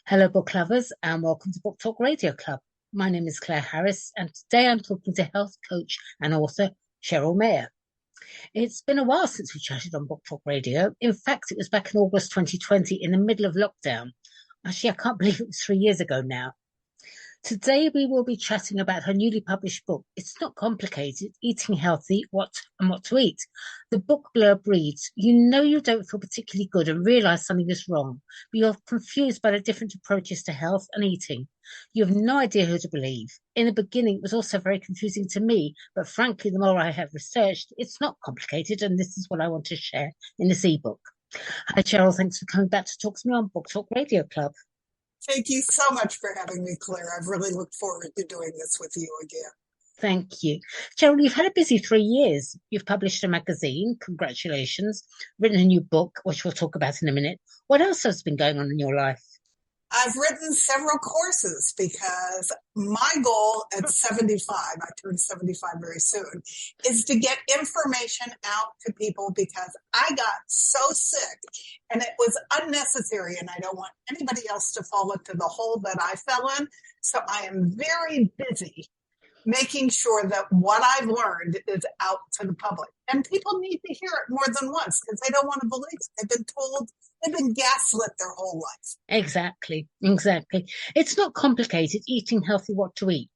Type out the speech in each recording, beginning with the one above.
Hello, book lovers, and welcome to Book Talk Radio Club. My name is Claire Harris, and today I'm talking to health coach and author Cheryl Meyer. It's been a while since we chatted on Book Talk Radio. In fact, it was back in August 2020 in the middle of lockdown. Actually, I can't believe it was 3 years ago now. Today, we will be chatting about her newly published book. It's not complicated, Eating Healthy, What to Eat. The book blurb reads, you know you don't feel particularly good and realise something is wrong, but you're confused by the different approaches to health and eating. You have no idea who to believe. In the beginning, it was also very confusing to me, but frankly, the more I have researched, it's not complicated, and this is what I want to share in this ebook. Hi, Cheryl. Thanks for coming back to talk to me on Book Talk Radio Club. Thank you so much for having me, Claire. I've really looked forward to doing this with you again. Thank you. Cheryl, you've had a busy 3 years. You've published a magazine, congratulations, written a new book, which we'll talk about in a minute. What else has been going on in your life? I've written several courses because my goal at 75, I turned 75 very soon, is to get information out to people because I got so sick and it was unnecessary and I don't want anybody else to fall into the hole that I fell in. So I am very busy making sure that what I've learned is out to the public. And people need to hear it more than once because they don't want to believe it. They've been told, they've been gaslit their whole life. Exactly. It's not complicated, eating healthy, what to eat.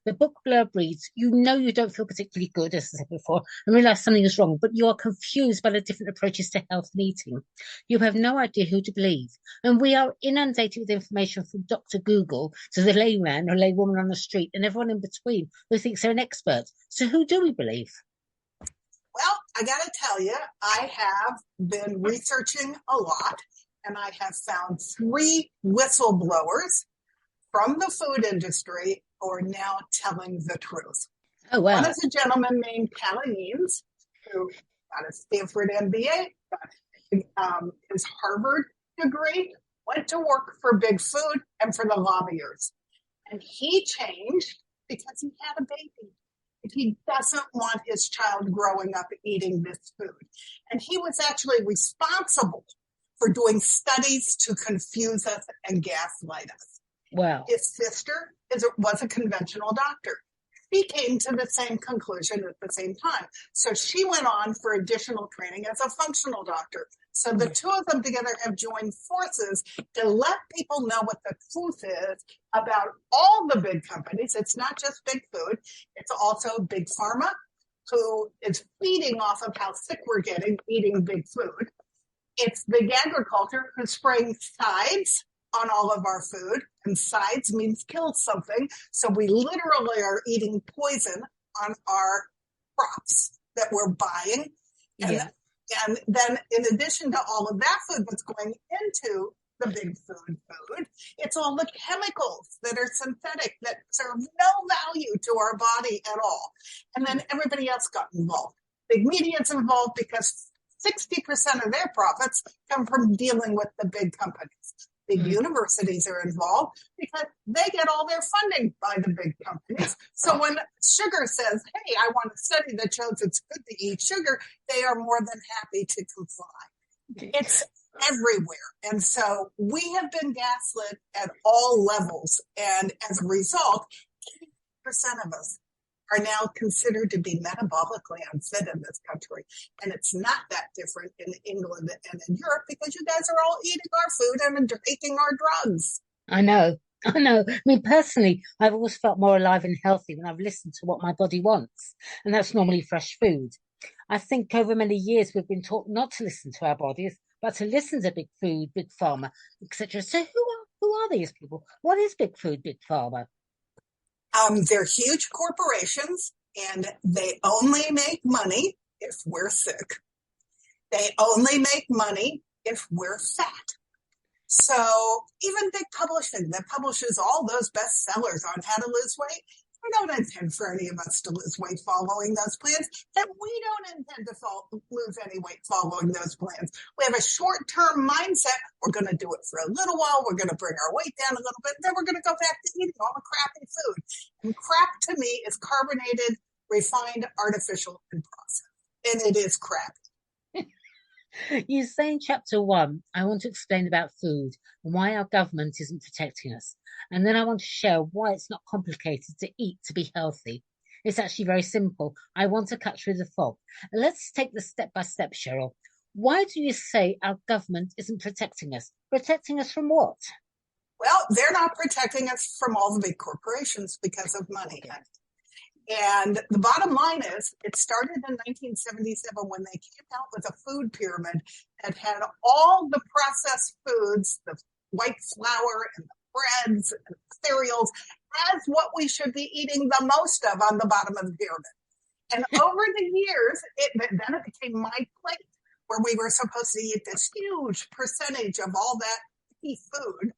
The book blurb reads, you know you don't feel particularly good, as I said before, and realise something is wrong, but you are confused by the different approaches to health and eating. You have no idea who to believe. And we are inundated with information from Dr. Google to the layman or laywoman on the street and everyone in between who thinks they're an expert. So who do we believe? Well, I got to tell you, I have been researching a lot, and I have found 3 whistleblowers from the food industry who are now telling the truth. Oh, wow. One is a gentleman named Callie Eames, who got a Stanford MBA, got his Harvard degree, went to work for Big Food and for the lobbyers. And he changed because he had a baby. He doesn't want his child growing up eating this food. And he was actually responsible for doing studies to confuse us and gaslight us. Wow. His sister was a conventional doctor. She came to the same conclusion at the same time. So she went on for additional training as a functional doctor. So the two of them together have joined forces to let people know what the truth is about all the big companies. It's not just Big Food. It's also Big Pharma, who is feeding off of how sick we're getting eating big food. It's Big Agriculture, who's spraying sides on all of our food, and sides means kill something. So we literally are eating poison on our crops that we're buying. And then in addition to all of that food that's going into the big food, it's all the chemicals that are synthetic that serve no value to our body at all. And then everybody else got involved. Big media's involved because 60% of their profits come from dealing with the big companies. Big universities are involved because they get all their funding by the big companies. So when sugar says, hey, I want a study that shows it's good to eat sugar, they are more than happy to comply. It's everywhere. And so we have been gaslit at all levels. And as a result, 80% of us are now considered to be metabolically unfit in this country. And it's not that different in England and in Europe because you guys are all eating our food and taking our drugs. I know. I mean, personally, I've always felt more alive and healthy when I've listened to what my body wants. And that's normally fresh food. I think over many years we've been taught not to listen to our bodies, but to listen to big food, big pharma, etc. So who are these people? What is big food, big pharma? They're huge corporations, and they only make money if we're sick. They only make money if we're fat. So even big publishing that publishes all those bestsellers on how to lose weight, we don't intend for any of us to lose weight following those plans, and we don't intend to lose any weight following those plans. We have a short-term mindset. We're going to do it for a little while. We're going to bring our weight down a little bit. Then we're going to go back to eating all the crappy food. And crap to me is carbonated, refined, artificial, and processed. And it is crappy. You say in chapter one, I want to explain about food and why our government isn't protecting us. And then I want to share why it's not complicated to eat to be healthy. It's actually very simple. I want to cut through the fog. Let's take this step by step, Cheryl. Why do you say our government isn't protecting us? Protecting us from what? Well, they're not protecting us from all the big corporations because of money. Okay. And the bottom line is, it started in 1977 when they came out with a food pyramid that had all the processed foods, the white flour and the breads and cereals, as what we should be eating the most of on the bottom of the pyramid. And over the years, then it became my plate, where we were supposed to eat this huge percentage of all that food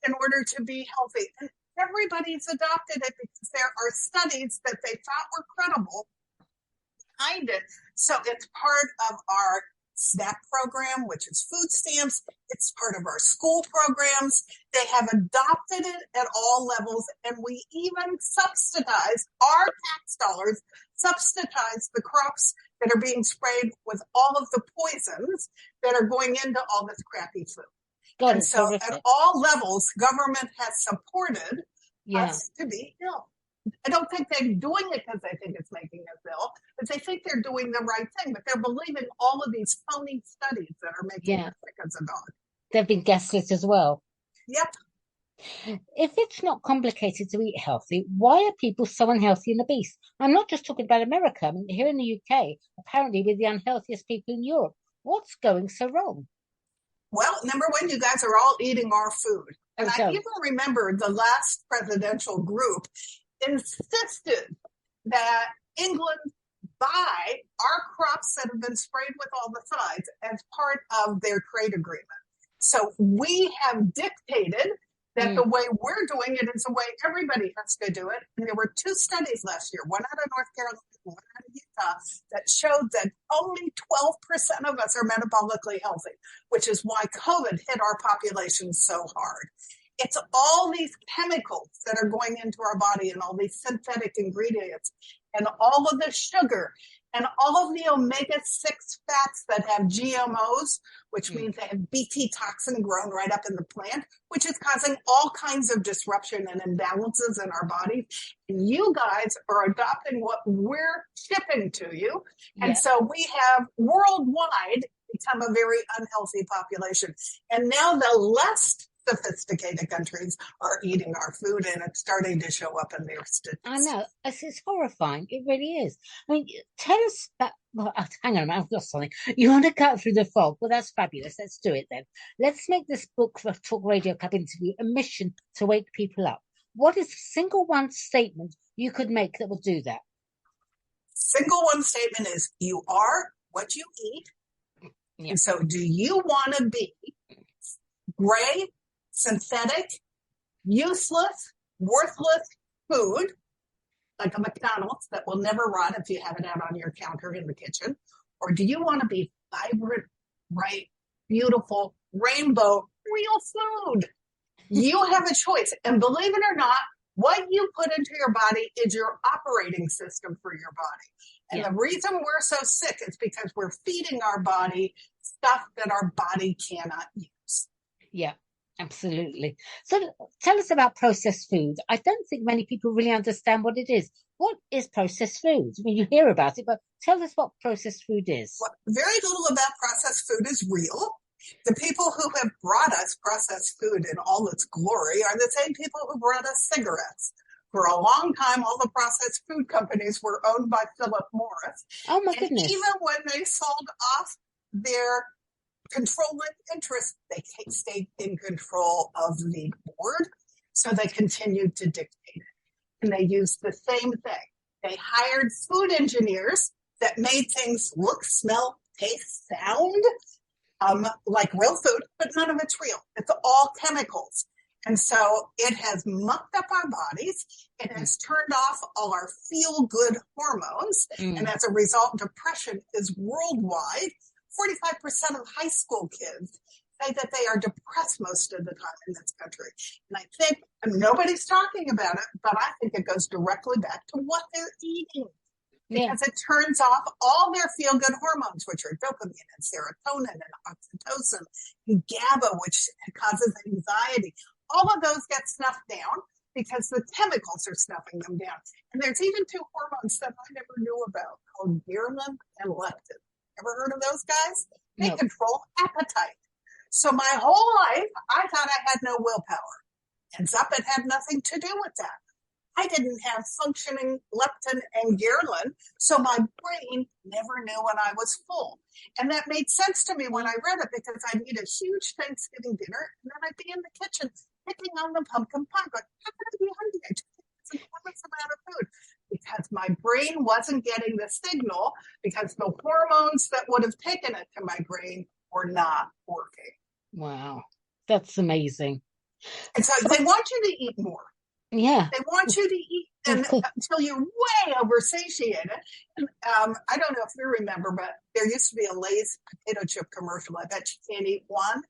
in order to be healthy. And everybody's adopted it because there are studies that they thought were credible behind it. So it's part of our SNAP program, which is food stamps. It's part of our school programs. They have adopted it at all levels, and we even subsidize our tax dollars, subsidize the crops that are being sprayed with all of the poisons that are going into all this crappy food. God, and so horrific. At all levels, government has supported us to be ill. I don't think they're doing it because they think it's making us ill, but they think they're doing the right thing. But they're believing all of these phony studies that are making us sick as a dog. They've been gaslit as well. Yep. If it's not complicated to eat healthy, why are people so unhealthy and obese? I'm not just talking about America. I mean, here in the UK, apparently we're the unhealthiest people in Europe. What's going so wrong? Well, number one, you guys are all eating our food. And I even remember the last presidential group insisted that England buy our crops that have been sprayed with all the sides as part of their trade agreement. So we have dictated that the way we're doing it is the way everybody has to do it. And there were 2 studies last year, one out of North Carolina, one out of Utah, that showed that only 12% of us are metabolically healthy, which is why COVID hit our population so hard. It's all these chemicals that are going into our body and all these synthetic ingredients and all of the sugar and all of the omega-6 fats that have GMOs, which means they have Bt toxin grown right up in the plant, which is causing all kinds of disruption and imbalances in our bodies. And you guys are adopting what we're shipping to you. And so we have worldwide become a very unhealthy population. And now the less sophisticated countries are eating our food, and it's starting to show up in their statistics. I know. It's horrifying. It really is. I mean, tell us that. Well, hang on a minute. I've got something. You want to cut through the fog? Well, that's fabulous. Let's do it then. Let's make this book for Talk Radio Club interview a mission to wake people up. What is the single one statement you could make that will do that? Single one statement is, you are what you eat. Yeah. And so do you want to be gray, synthetic, useless, worthless food, like a McDonald's that will never rot if you have it out on your counter in the kitchen? Or do you want to be vibrant, bright, beautiful, rainbow, real food? You have a choice. And believe it or not, what you put into your body is your operating system for your body. And the reason we're so sick is because we're feeding our body stuff that our body cannot use. Yeah. Absolutely. So tell us about processed food. I don't think many people really understand what it is. What is processed food? I mean, you hear about it, but tell us what processed food is. Well, very little about processed food is real. The people who have brought us processed food in all its glory are the same people who brought us cigarettes. For a long time, all the processed food companies were owned by Philip Morris. Oh, my goodness. Even when they sold off their controlling interest, they stayed in control of the board, so they continued to dictate it. And they used the same thing. They hired food engineers that made things look, smell, taste, sound like real food, but none of it's real. It's all chemicals. And so it has mucked up our bodies. It has turned off all our feel-good hormones. And as a result, depression is worldwide. 45% of high school kids say that they are depressed most of the time in this country. And I think nobody's talking about it, but I think it goes directly back to what they're eating. Yeah. because it turns off all their feel-good hormones, which are dopamine and serotonin and oxytocin and GABA, which causes anxiety. All of those get snuffed down because the chemicals are snuffing them down. And there's even two hormones that I never knew about called ghrelin and leptin. Ever heard of those guys? They No. control appetite. So my whole life, I thought I had no willpower. Ends up it had nothing to do with that. I didn't have functioning leptin and ghrelin, so my brain never knew when I was full. And that made sense to me when I read it because I'd eat a huge Thanksgiving dinner and then I'd be in the kitchen picking on the pumpkin pie, going, how can I be hungry? I just ate this enormous amount of food because my brain wasn't getting the signal because the hormones that would have taken it to my brain were not working. Wow. That's amazing. And so they want you to eat more. Yeah. They want you to eat until you're way oversatiated. And I don't know if you remember, but there used to be a Lay's potato chip commercial. I bet you can't eat one.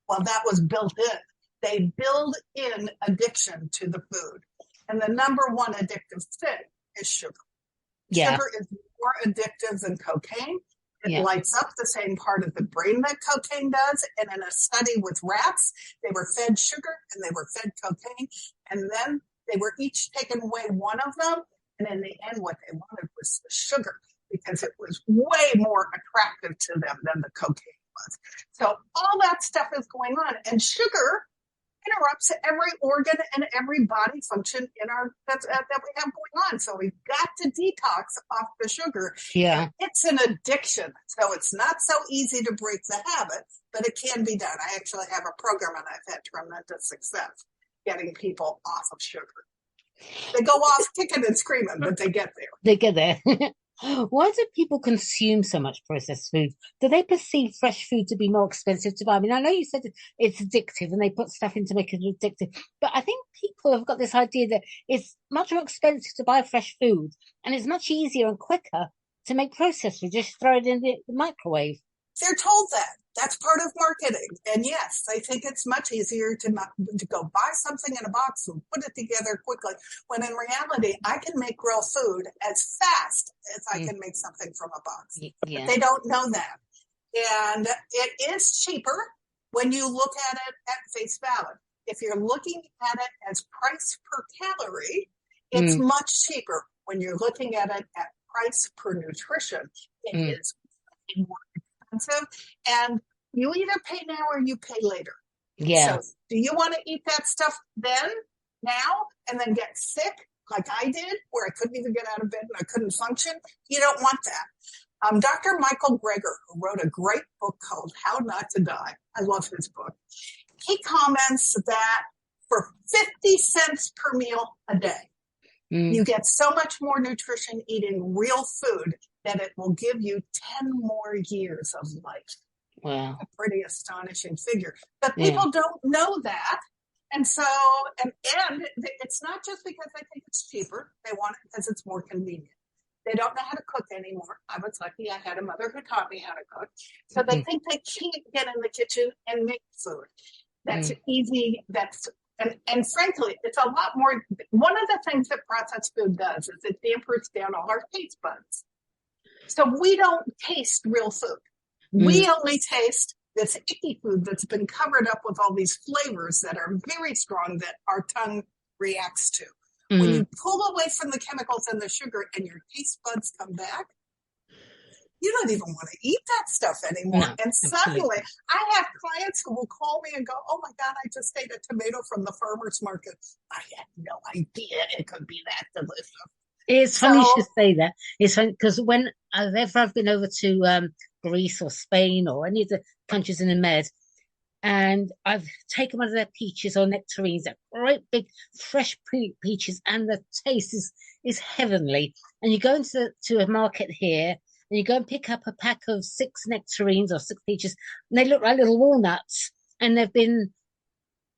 Well, that was built in. They build in addiction to the food. And the number one addictive thing is sugar. Yeah. Sugar is more addictive than cocaine. It lights up the same part of the brain that cocaine does. And in a study with rats, they were fed sugar and they were fed cocaine. And then they were each taken away one of them. And in the end, what they wanted was the sugar because it was way more attractive to them than the cocaine was. So all that stuff is going on. And sugar interrupts every organ and every body function in our that we have going on. So we've got to detox off the sugar. Yeah. And it's an addiction. So it's not so easy to break the habit, but it can be done. I actually have a program and I've had tremendous success getting people off of sugar. They go off kicking and screaming, but they get there. They get there. Why do people consume so much processed food? Do they perceive fresh food to be more expensive to buy? I mean, I know you said it's addictive and they put stuff in to make it addictive, but I think people have got this idea that it's much more expensive to buy fresh food and it's much easier and quicker to make processed food. Just throw it in the microwave. They're told that. That's part of marketing. And yes, they think it's much easier to go buy something in a box and put it together quickly, when in reality, I can make real food as fast as I can make something from a box. Yeah. But they don't know that. And it is cheaper when you look at it at face value. If you're looking at it as price per calorie, it's much cheaper. When you're looking at it at price per nutrition, it is more expensive, and you either pay now or you pay later. Yeah. So do you want to eat that stuff now, and then get sick like I did, where I couldn't even get out of bed and I couldn't function? You don't want that. Dr. Michael Greger, who wrote a great book called How Not to Die, I love his book. He comments that for 50 cents per meal a day, you get so much more nutrition eating real food that it will give you 10 more years of life. Wow. A pretty astonishing figure. But people don't know that. And so, and it's not just because they think it's cheaper. They want it because it's more convenient. They don't know how to cook anymore. I was lucky I had a mother who taught me how to cook. So they think they can't get in the kitchen and make food. That's easy. And frankly, it's a lot more. One of the things that processed food does is it dampers down all our taste buds. So we don't taste real food. We only taste this icky food that's been covered up with all these flavors that are very strong that our tongue reacts to. When you pull away from the chemicals and the sugar and your taste buds come back, you don't even want to eat that stuff anymore. No, and suddenly, I have clients who will call me and go, oh my God, I just ate a tomato from the farmer's market. I had no idea it could be that delicious. It's funny you should say that. It's funny because whenever I've been over to Greece or Spain or any of the countries in the Med, and I've taken one of their peaches or nectarines, that great big fresh peaches, and the taste is heavenly. And you go into a market here, and you go and pick up a pack of 6 nectarines or 6 peaches, and they look like little walnuts, and they've been,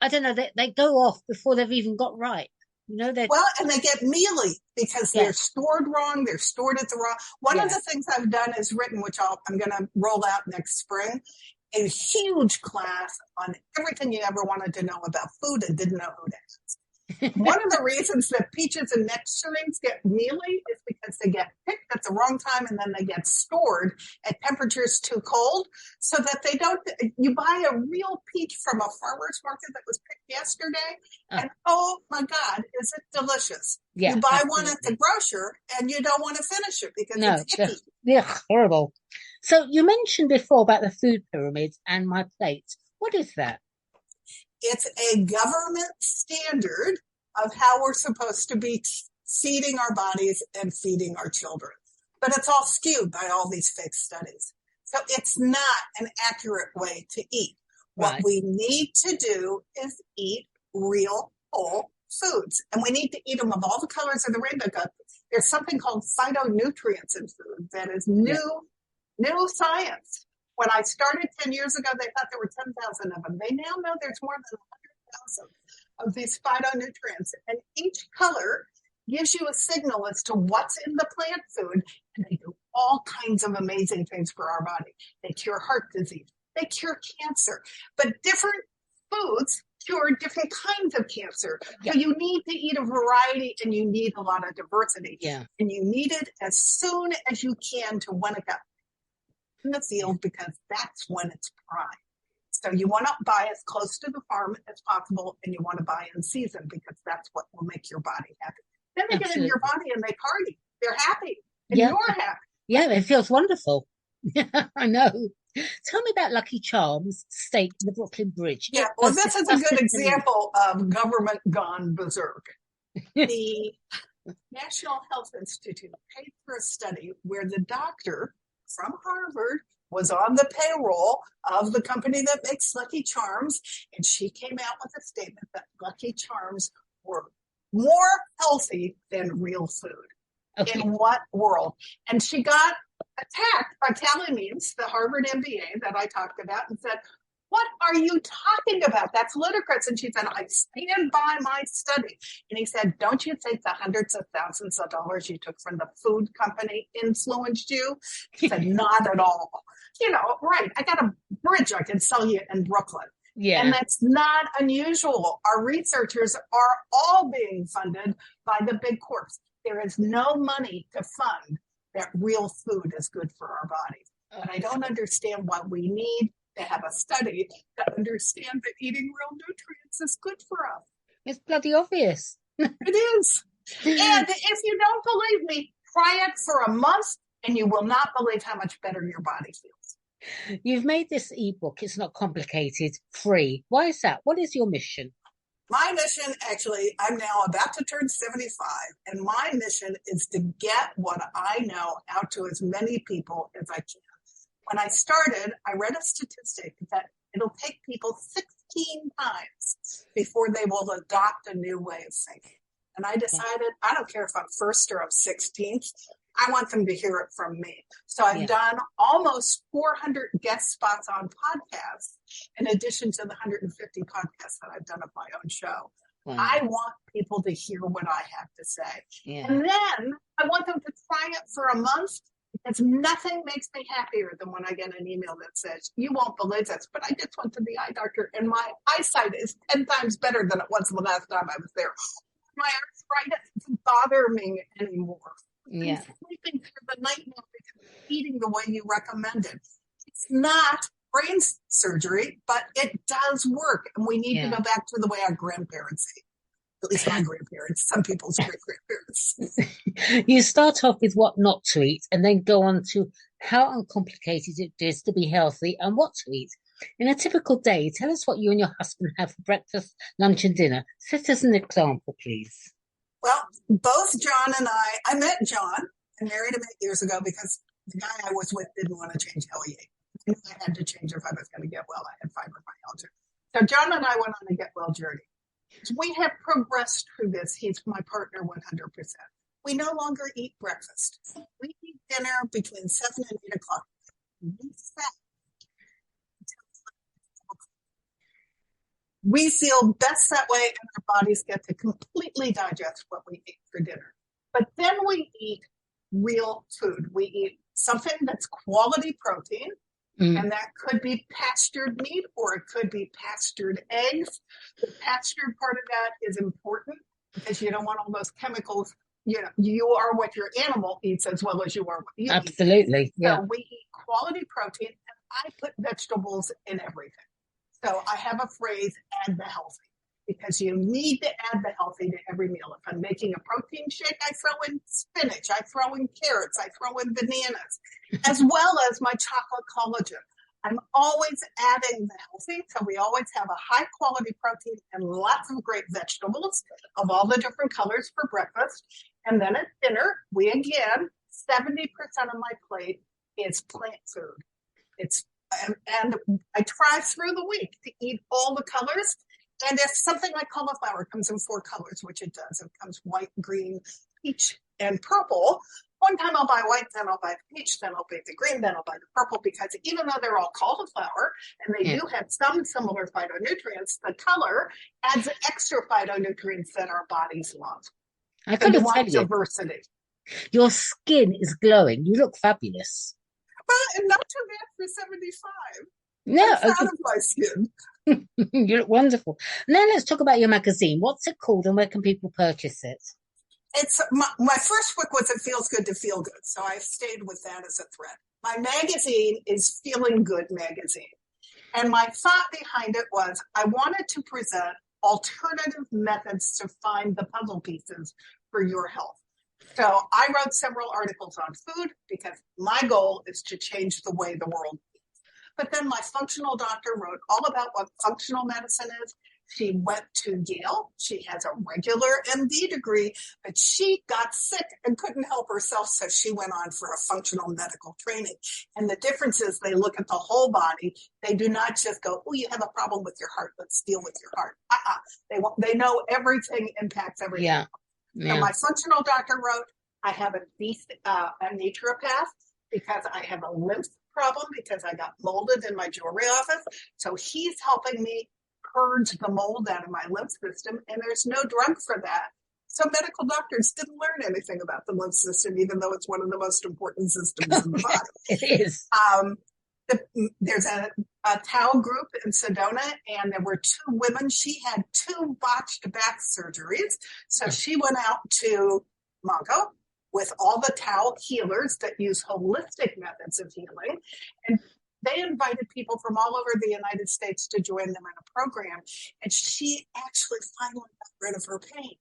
I don't know, they go off before they've even got ripe. You know, well, and they get mealy because they're stored wrong. They're stored at the wrong. One of the things I've done is written, which I'm going to roll out next spring, a huge class on everything you ever wanted to know about food and didn't know who to ask. One of the reasons that peaches and nectarines get mealy is because they get picked at the wrong time and then they get stored at temperatures too cold so that they don't. You buy a real peach from a farmer's market that was picked yesterday, and oh my God, is it delicious? Yeah, you buy absolutely. one at the grocer and you don't want to finish it because it's icky. Yeah, horrible. So you mentioned before about the food pyramid and my plate. What is that? It's a government standard of how we're supposed to be feeding our bodies and feeding our children. But it's all skewed by all these fake studies. So it's not an accurate way to eat. What we need to do is eat real whole foods. And we need to eat them of all the colors of the rainbow. There's something called phytonutrients in food that is new science. When I started 10 years ago, they thought there were 10,000 of them. They now know there's more than 100,000 of these phytonutrients. And each color gives you a signal as to what's in the plant food. And they do all kinds of amazing things for our body. They cure heart disease. They cure cancer. But different foods cure different kinds of cancer. So you need to eat a variety and you need a lot of diversity. Yeah. And you need it as soon as you can to when it got in the field because that's when it's prime. So you want to buy as close to the farm as possible and you want to buy in season because that's what will make your body happy. Then they get in your body and they party. They're happy and you're happy. Yeah, it feels wonderful. I know. Tell me about Lucky Charms steak in the Brooklyn Bridge. Yeah, well, this is a good example of government gone berserk. The National Health Institute paid for a study where the doctor from Harvard was on the payroll of the company that makes Lucky Charms, and she came out with a statement that Lucky Charms were more healthy than real food. Okay. In what world? And she got attacked by Callie Means, the Harvard MBA that I talked about, and said, "What are you talking about? That's ludicrous." And she said, "I stand by my study." And he said, "Don't you think the hundreds of thousands of dollars you took from the food company influenced you?" He said, "Not at all." Right. I got a bridge I can sell you in Brooklyn. Yeah. And that's not unusual. Our researchers are all being funded by the big corps. There is no money to fund that real food is good for our bodies. But I don't understand why we need to have a study to understand that eating real nutrients is good for us. It's bloody obvious. It is. And if you don't believe me, try it for a month and you will not believe how much better your body feels. You've made this ebook, it's not complicated, free. Why is that? What is your mission? My mission, actually, I'm now about to turn 75, and my mission is to get what I know out to as many people as I can. When I started, I read a statistic that it'll take people 16 times before they will adopt a new way of thinking. And I decided, I don't care if I'm first or I'm 16th, I want them to hear it from me. So I've done almost 400 guest spots on podcasts, in addition to the 150 podcasts that I've done of my own show. Wow. I want people to hear what I have to say. Yeah. And then I want them to try it for a month, because nothing makes me happier than when I get an email that says, "You won't believe this, but I just went to the eye doctor and my eyesight is 10 times better than it was the last time I was there. My arthritis doesn't bother me anymore. I'm sleeping through the night now because I'm eating the way you recommended." It's not brain surgery, but it does work. And we need to go back to the way our grandparents ate. At least my grandparents, some people's great-grandparents. You start off with what not to eat and then go on to how uncomplicated it is to be healthy and what to eat. In a typical day, tell us what you and your husband have for breakfast, lunch and dinner. Set us an example, please. Well, both John and I met John. I married him 8 years ago because the guy I was with didn't want to change how he ate. I knew I had to change if I was going to get well. I had fibromyalgia. So John and I went on a get well journey. We have progressed through this. He's my partner 100%. We no longer eat breakfast. We eat dinner between 7 and 8 o'clock. We feel best that way, and our bodies get to completely digest what we eat for dinner. But then we eat real food. We eat something that's quality protein. And that could be pastured meat or it could be pastured eggs. The pastured part of that is important because you don't want all those chemicals. You know, you are what your animal eats as well as you are what you eat. Absolutely. Yeah. So we eat quality protein, and I put vegetables in everything. So I have a phrase, add the healthy, because you need to add the healthy to every meal. If I'm making a protein shake, I throw in spinach, I throw in carrots, I throw in bananas, as well as my chocolate collagen. I'm always adding the healthy, so we always have a high quality protein and lots of great vegetables of all the different colors for breakfast. And then at dinner, we again, 70% of my plate is plant food. And I try through the week to eat all the colors. And if something like cauliflower comes in 4 colors, which it does, it comes white, green, peach, and purple. One time I'll buy white, then I'll buy peach, then I'll buy the green, then I'll buy the purple, because even though they're all cauliflower and they do have some similar phytonutrients, the color adds extra phytonutrients that our bodies love. I got to tell you, diversity. Your skin is glowing. You look fabulous. Well, not too bad for 75. No, I'm proud of my skin. You look wonderful. Now let's talk about your magazine. What's it called and where can people purchase it? It's my first book was It Feels Good to Feel Good, so I've stayed with that as a thread. My magazine is Feeling Good Magazine. And my thought behind it was I wanted to present alternative methods to find the puzzle pieces for your health. So I wrote several articles on food because my goal is to change the way the world eats. But then my functional doctor wrote all about what functional medicine is. She went to Yale. She has a regular MD degree, but she got sick and couldn't help herself, so she went on for a functional medical training. And the difference is they look at the whole body. They do not just go, oh, you have a problem with your heart, let's deal with your heart. They know everything impacts everything. Yeah. So my functional doctor wrote, I have a naturopath because I have a lymph problem because I got molded in my jewelry office. So he's helping me purge the mold out of my lymph system, and there's no drug for that. So medical doctors didn't learn anything about the lymph system, even though it's one of the most important systems in the body. It is. There's a Tao group in Sedona, and there were 2 women. She had 2 botched back surgeries. So she went out to Mongo with all the Tao healers that use holistic methods of healing. And they invited people from all over the United States to join them in a program. And she actually finally got rid of her pain.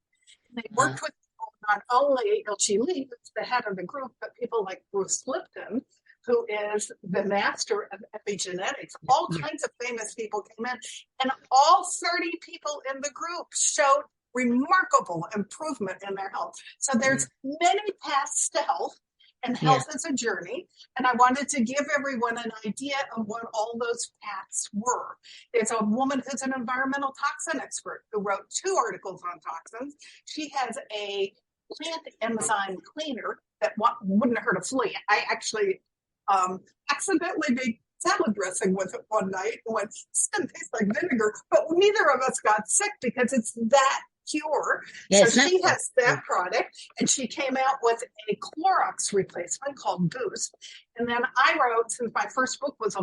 And they worked with people, not only Ilchi Lee, who's the head of the group, but people like Bruce Lipton, who is the master of epigenetics. All kinds of famous people came in, and all 30 people in the group showed remarkable improvement in their health. So there's many paths to health, and health is a journey. And I wanted to give everyone an idea of what all those paths were. There's a woman who's an environmental toxin expert who wrote 2 articles on toxins. She has a plant enzyme cleaner that wouldn't hurt a flea. I actually accidentally made salad dressing with it one night and went, this doesn't taste like vinegar, but neither of us got sick because it's that pure. So she has that product, and she came out with a Clorox replacement called Boost. And then I wrote, since my first book was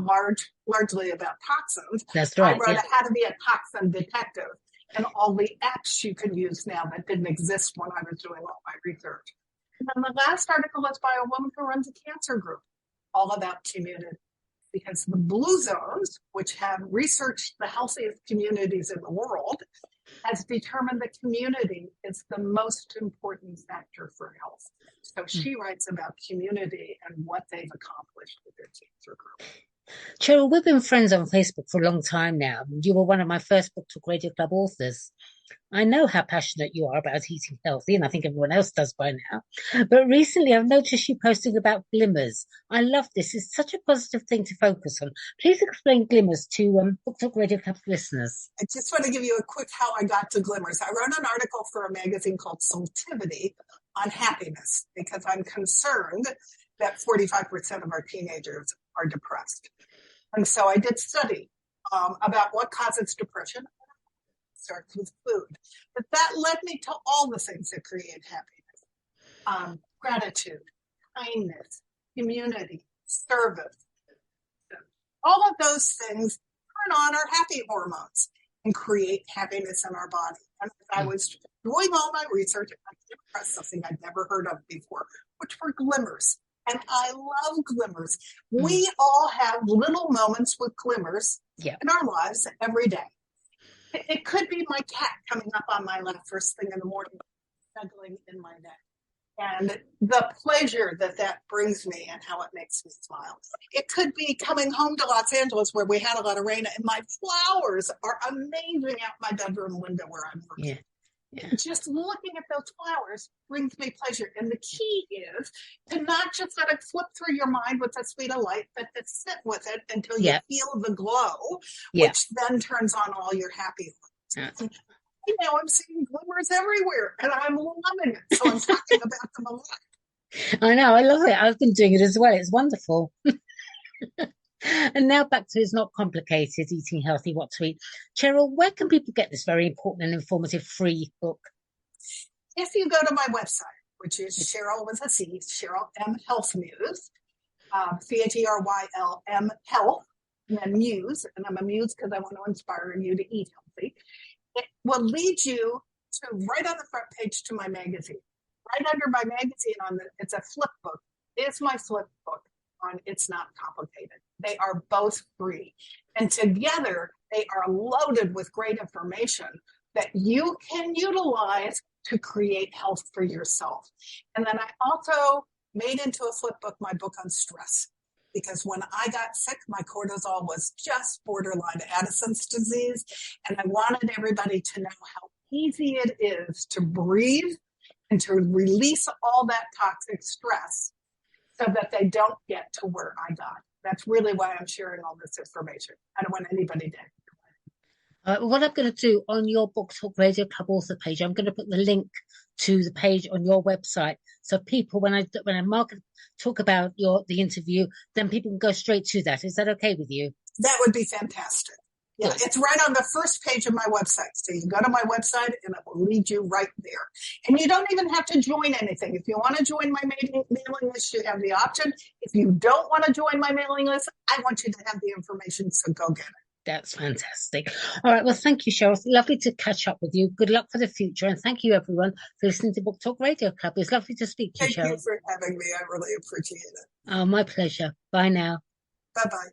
largely about toxins, I wrote How to Be a Toxin Detective and all the apps you can use now that didn't exist when I was doing all my research. And then the last article is by a woman who runs a cancer group, all about community. Because the blue zones, which have researched the healthiest communities in the world, has determined that community is the most important factor for health. So she writes about community and what they've accomplished with their cancer group. Cheryl, we've been friends on Facebook for a long time now. You were one of my first Book Talk Radio Club authors. I know how passionate you are about eating healthy, and I think everyone else does by now. But recently I've noticed you posting about glimmers. I love this. It's such a positive thing to focus on. Please explain glimmers to Book Talk Radio Club listeners. I just want to give you a quick how I got to glimmers. I wrote an article for a magazine called Soultivity on happiness because I'm concerned that 45% of our teenagers are depressed. And so I did study about what causes depression. It starts with food. But that led me to all the things that create happiness. Gratitude, kindness, community, service. All of those things turn on our happy hormones and create happiness in our body. And as I was doing all my research, I came across something I'd never heard of before, which were glimmers. And I love glimmers. We all have little moments with glimmers in our lives every day. It could be my cat coming up on my lap first thing in the morning, snuggling in my neck. And the pleasure that that brings me and how it makes me smile. It could be coming home to Los Angeles where we had a lot of rain and my flowers are amazing out my bedroom window where I'm working. Just looking at those flowers brings me pleasure. And the key is to not just let it flip through your mind with a speed of light, but to sit with it until you feel the glow, which then turns on all your happy thoughts. Now I'm seeing glimmers everywhere and I'm loving it. So I'm talking about them a lot. I know, I love it. I've been doing it as well. It's wonderful. And now back to It's Not Complicated, Eating Healthy, What to Eat. Cheryl, where can people get this very important and informative free book? If you go to my website, which is Cheryl with a C, Cheryl M Health Muse, CHERYLM Health, and then Muse, and I'm a muse because I want to inspire you to eat healthy. It will lead you to right on the front page to my magazine. Right under my magazine it's a flip book. It's my flip book on It's Not Complicated. They are both free. And together they are loaded with great information that you can utilize to create health for yourself. And then I also made into a flip book my book on stress. Because when I got sick, my cortisol was just borderline Addison's disease. And I wanted everybody to know how easy it is to breathe and to release all that toxic stress so that they don't get to where I got. That's really why I'm sharing all this information. I don't want anybody dead. What I'm going to do on your Book Talk Radio Club author page, I'm going to put the link to the page on your website. So people, when I talk about the interview, then people can go straight to that. Is that okay with you? That would be fantastic. Yeah, it's right on the first page of my website. So you go to my website and it will lead you right there. And you don't even have to join anything. If you want to join my mailing list, you have the option. If you don't want to join my mailing list, I want you to have the information, so go get it. That's fantastic. All right. Well, thank you, Cheryl. Lovely to catch up with you. Good luck for the future. And thank you, everyone, for listening to Book Talk Radio Club. It's lovely to speak to you, Cheryl. Thank you for having me. I really appreciate it. Oh, my pleasure. Bye now. Bye-bye.